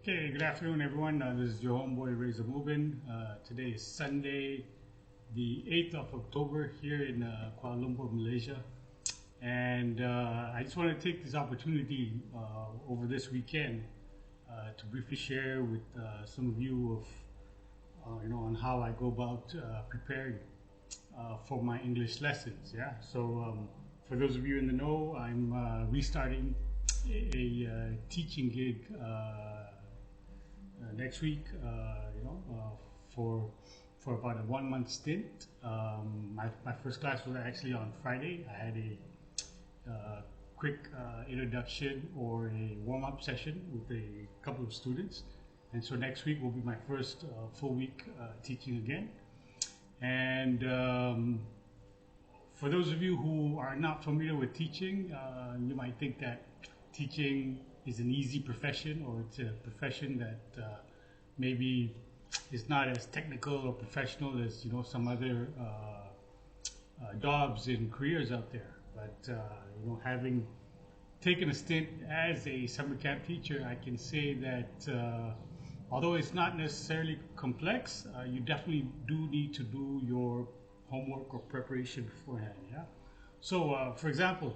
Okay, good afternoon, everyone. This is your homeboy Razor Mubin. Today is Sunday, the 8th of October here in Kuala Lumpur, Malaysia. And I just want to take this opportunity over this weekend to briefly share with some of you of, on how I go about preparing for my English lessons. Yeah. So for those of you in the know, I'm restarting a teaching gig next week, for about a 1 month stint. My first class was actually on Friday. I had a quick introduction or a warm-up session with a couple of students, and so next week will be my first full week teaching again. And for those of you who are not familiar with teaching, you might think that teaching is an easy profession, or it's a profession that maybe is not as technical or professional as some other jobs and careers out there. But having taken a stint as a summer camp teacher, I can say that although it's not necessarily complex, you definitely do need to do your homework or preparation beforehand. Yeah. So, for example,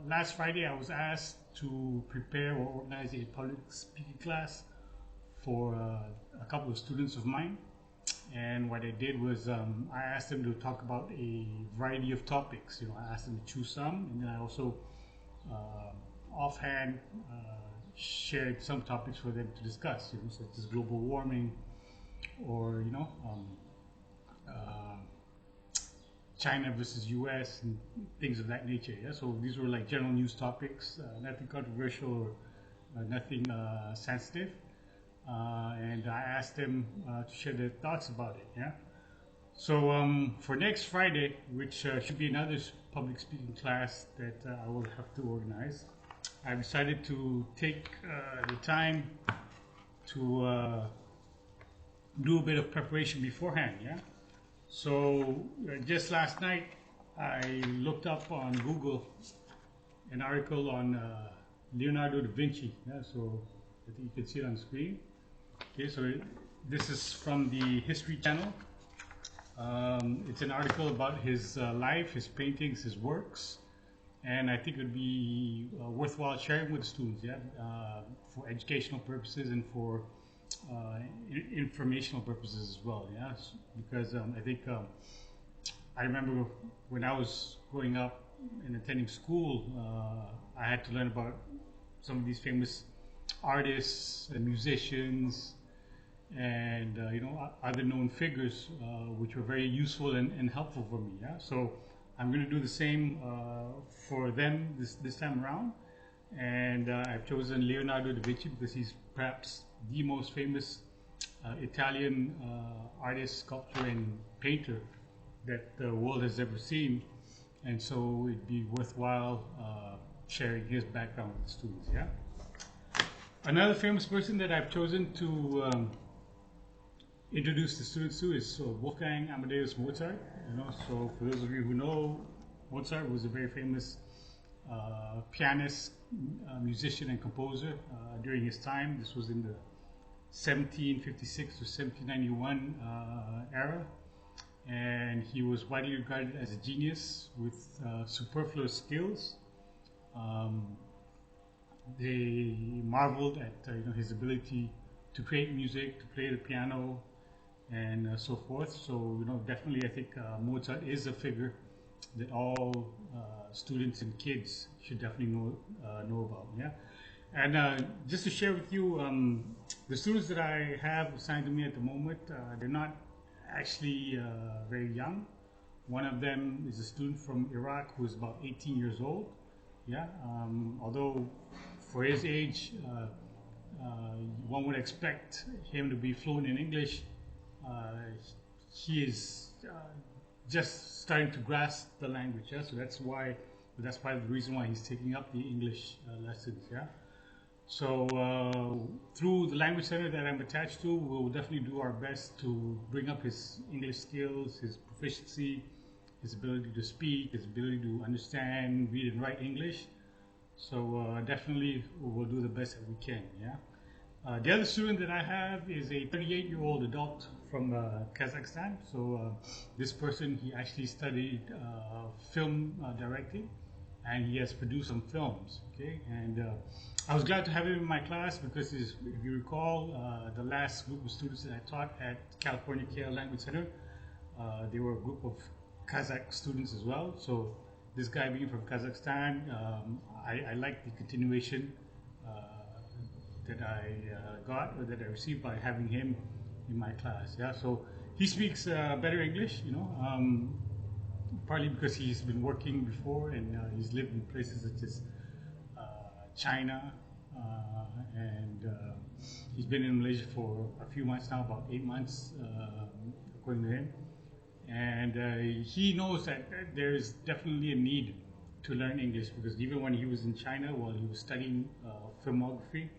last Friday I was asked to prepare or organize a public speaking class for a couple of students of mine, and what I did was I asked them to talk about a variety of topics. I asked them to choose some, and then I also offhand shared some topics for them to discuss, such as global warming, or China versus US and things of that nature. Yeah? So these were like general news topics, nothing controversial or nothing sensitive. And I asked them to share their thoughts about it. Yeah. So for next Friday, which should be another public speaking class that I will have to organize, I decided to take the time to do a bit of preparation beforehand. Yeah. So just last night, I looked up on Google an article on Leonardo da Vinci. Yeah, so I think you can see it on the screen. Okay, so this is from the History Channel. It's an article about his life, his paintings, his works, and I think it would be worthwhile sharing with the students. Yeah, for educational purposes and for informational purposes as well. Yeah, because I think I remember when I was growing up and attending school, I had to learn about some of these famous artists and musicians and other known figures, which were very useful and helpful for me. Yeah, so I'm going to do the same for them this time around, and I've chosen Leonardo da Vinci because he's perhaps the most famous Italian artist, sculptor, and painter that the world has ever seen, and so it'd be worthwhile sharing his background with the students. Yeah. Another famous person that I've chosen to introduce the students to is Wolfgang Amadeus Mozart. So for those of you who know, Mozart was a very famous pianist, musician, and composer during his time. This was in the 1756 to 1791 era, and he was widely regarded as a genius with superfluous skills. They marveled at his ability to create music, to play the piano, and so forth. So definitely, I think Mozart is a figure that all students and kids should definitely know about. Yeah, and just to share with you, the students that I have assigned to me at the moment, they're not actually very young. One of them is a student from Iraq who is about 18 years old. Yeah, although for his age, one would expect him to be fluent in English. He is just starting to grasp the language. Yeah, so that's part of the reason why he's taking up the English lessons. Yeah. So through the language center that I'm attached to, we'll definitely do our best to bring up his English skills, his proficiency, his ability to speak, his ability to understand, read and write English. So definitely we'll do the best that we can. Yeah. The other student that I have is a 38-year-old adult from Kazakhstan. So this person, he actually studied film directing, and he has produced some films. Okay, and I was glad to have him in my class because, if you recall, the last group of students that I taught at California KL Language Center, they were a group of Kazakh students as well. So this guy being from Kazakhstan, I like the continuation that I got, or that I received, by having him in my class. Yeah, so he speaks better English, partly because he's been working before, and he's lived in places such as China, and he's been in Malaysia for a few months now, about 8 months, according to him. And he knows that there is definitely a need to learn English, because even when he was in China, while he was studying filmography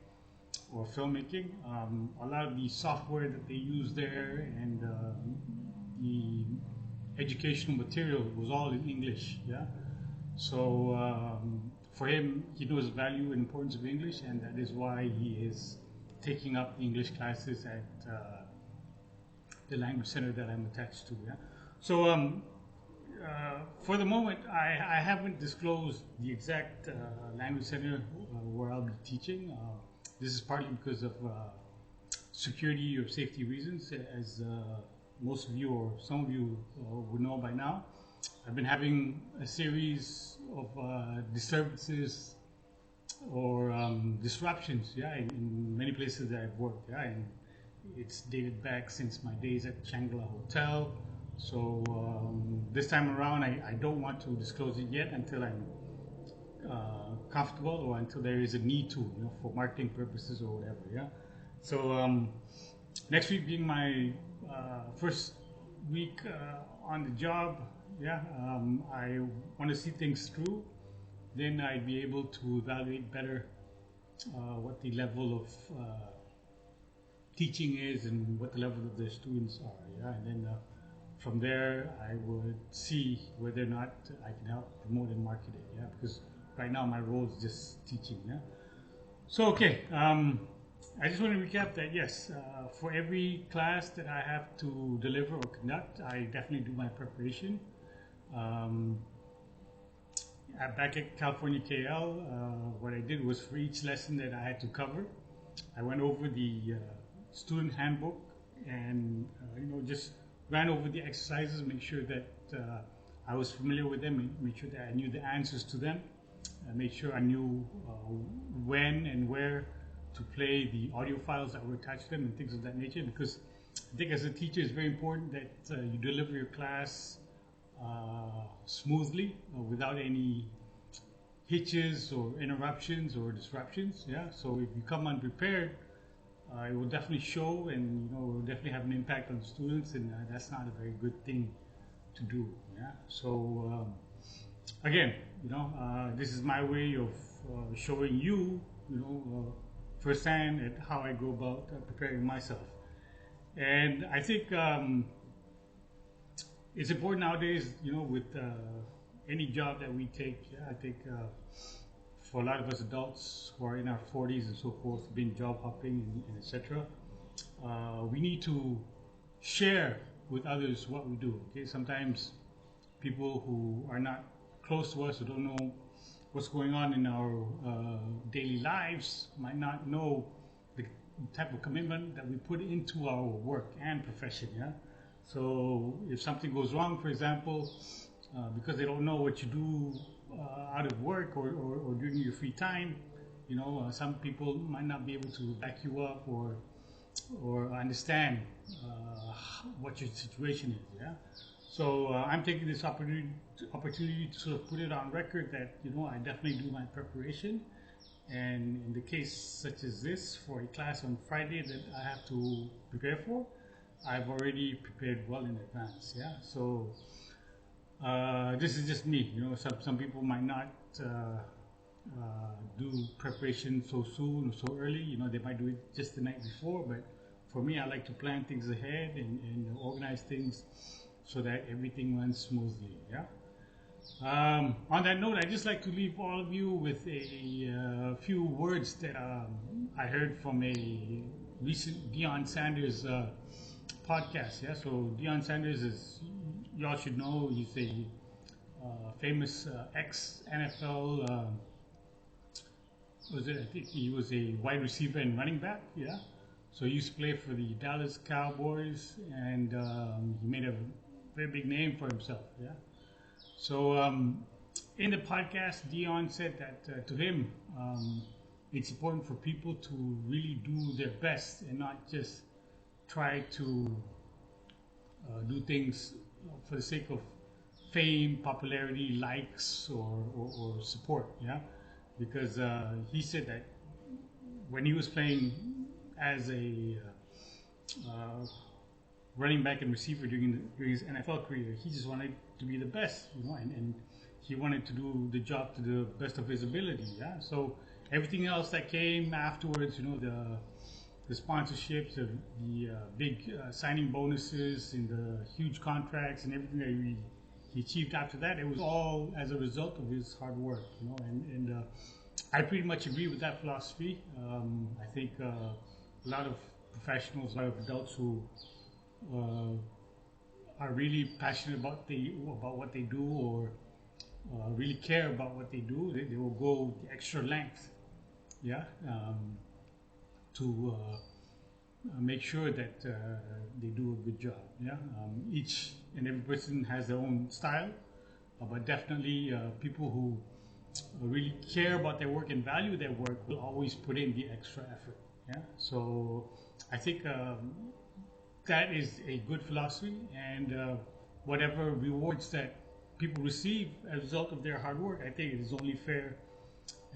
or filmmaking, a lot of the software that they use there and the educational material was all in English. Yeah, so for him, he knows the value and importance of English, and that is why he is taking up English classes at the language center that I'm attached to. Yeah, so for the moment, I haven't disclosed the exact language center where I'll be teaching. This is partly because of security or safety reasons, as most of you or some of you would know by now. I've been having a series of disturbances or disruptions, yeah, in many places that I've worked, yeah, and it's dated back since my days at Shangri-La Hotel. So this time around, I don't want to disclose it yet until I'm comfortable, or until there is a need to, for marketing purposes or whatever. Yeah. So next week being my first week on the job, yeah, I want to see things through. Then I'd be able to evaluate better what the level of teaching is and what the level of the students are. Yeah, and then from there I would see whether or not I can help promote and market it. Yeah, because right now my role is just teaching. Yeah. So okay, I just want to recap that yes, for every class that I have to deliver or conduct, I definitely do my preparation. Back at California KL, what I did was, for each lesson that I had to cover, I went over the student handbook and just ran over the exercises, make sure that I was familiar with them, make sure that I knew the answers to them, made sure I knew when and where to play the audio files that were attached to them and things of that nature, because I think as a teacher it's very important that you deliver your class smoothly, without any hitches or interruptions or disruptions. Yeah, so if you come unprepared, it will definitely show, and it will definitely have an impact on students, and that's not a very good thing to do. Yeah, so again, this is my way of showing you, firsthand at how I go about preparing myself. And I think it's important nowadays, with any job that we take. Yeah, I think for a lot of us adults who are in our 40s and so forth, been job hopping and etc., we need to share with others what we do. Okay, sometimes people who are not close to us, who don't know what's going on in our daily lives, might not know the type of commitment that we put into our work and profession. Yeah. So if something goes wrong, for example, because they don't know what you do out of work or during your free time, some people might not be able to back you up or understand what your situation is. Yeah. So I'm taking this opportunity to sort of put it on record that I definitely do my preparation, and in the case such as this, for a class on Friday that I have to prepare for, I've already prepared well in advance. Yeah. So this is just me. Some people might not do preparation so soon or so early. They might do it just the night before, but for me, I like to plan things ahead and organize things so that everything runs smoothly. Yeah. On that note, I'd just like to leave all of you with a few words that I heard from a recent Deion Sanders podcast. Yeah, so Deion Sanders is, y'all should know, he's a famous ex NFL. Was it? I think he was a wide receiver and running back. Yeah. So he used to play for the Dallas Cowboys, and he made a very big name for himself. Yeah. So in the podcast, Deion said that to him, it's important for people to really do their best and not just try to do things for the sake of fame, popularity, likes, or support. Yeah, because he said that when he was playing as a running back and receiver during his NFL career, he just wanted to be the best, and he wanted to do the job to the best of his ability. Yeah, so everything else that came afterwards, the sponsorships, the big signing bonuses, and the huge contracts, and everything that he achieved after that, it was all as a result of his hard work. And I pretty much agree with that philosophy. I think a lot of professionals, a lot of adults who are really passionate about what they do, or really care about what they do, they will go the extra length, yeah, to make sure that they do a good job. Yeah, each and every person has their own style, but definitely people who really care about their work and value their work will always put in the extra effort. Yeah, so I think that is a good philosophy, and whatever rewards that people receive as a result of their hard work, I think it is only fair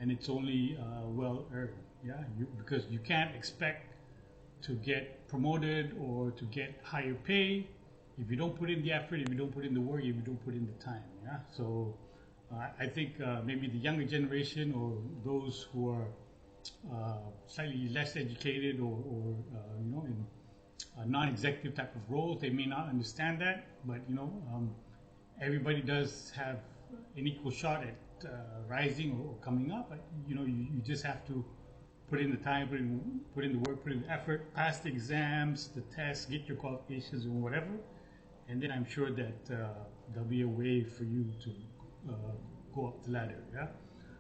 and it's only well earned. Yeah, because you can't expect to get promoted or to get higher pay if you don't put in the effort, if you don't put in the work, if you don't put in the time. Yeah, so I think maybe the younger generation, or those who are slightly less educated, or in non-executive type of roles, they may not understand that, but everybody does have an equal shot at rising or coming up. But, you just have to put in the time, put in the work, put in the effort, pass the exams, the tests, get your qualifications or whatever, and then I'm sure that there'll be a way for you to go up the ladder. Yeah.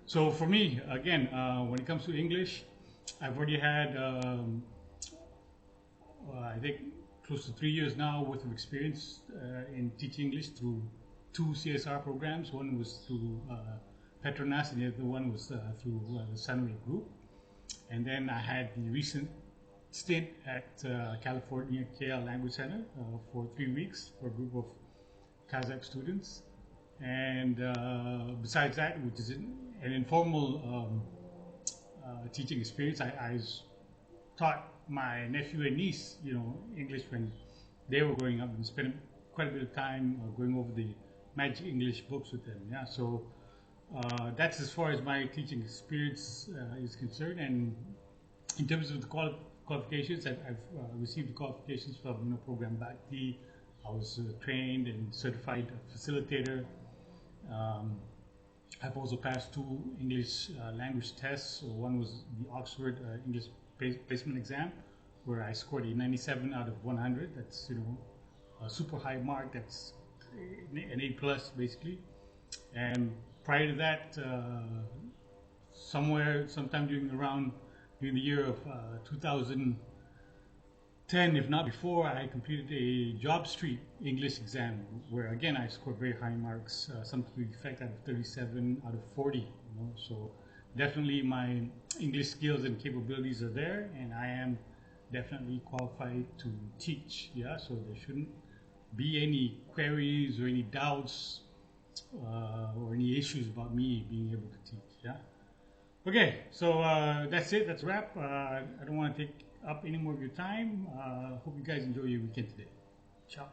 So for me, again, when it comes to English, I've already had I think close to 3 years now worth of experience in teaching English through 2 CSR programs. One was through Petronas, and the other one was through the Sunway Group. And then I had the recent stint at California KL Language Center for 3 weeks for a group of Kazakh students. And besides that, which is an informal teaching experience, I taught my nephew and niece, English when they were growing up, and spent quite a bit of time going over the Magic English books with them. Yeah, so that's as far as my teaching experience is concerned. And in terms of the qualifications, I've received the qualifications from program Bhakti. I was trained and certified facilitator. I've also passed 2 English language tests. So one was the Oxford English placement exam, where I scored a 97 out of 100. That's a super high mark. That's an A plus basically. And prior to that, sometime during the year of 2010, if not before, I completed a Job Street English exam, where again I scored very high marks, something to the effect out of 37 out of 40. So definitely my English skills and capabilities are there, and I am definitely qualified to teach. Yeah, so there shouldn't be any queries or any doubts or any issues about me being able to teach. Yeah. Okay, so that's it. That's a wrap. I don't want to take up any more of your time. Hope you guys enjoy your weekend today. Ciao.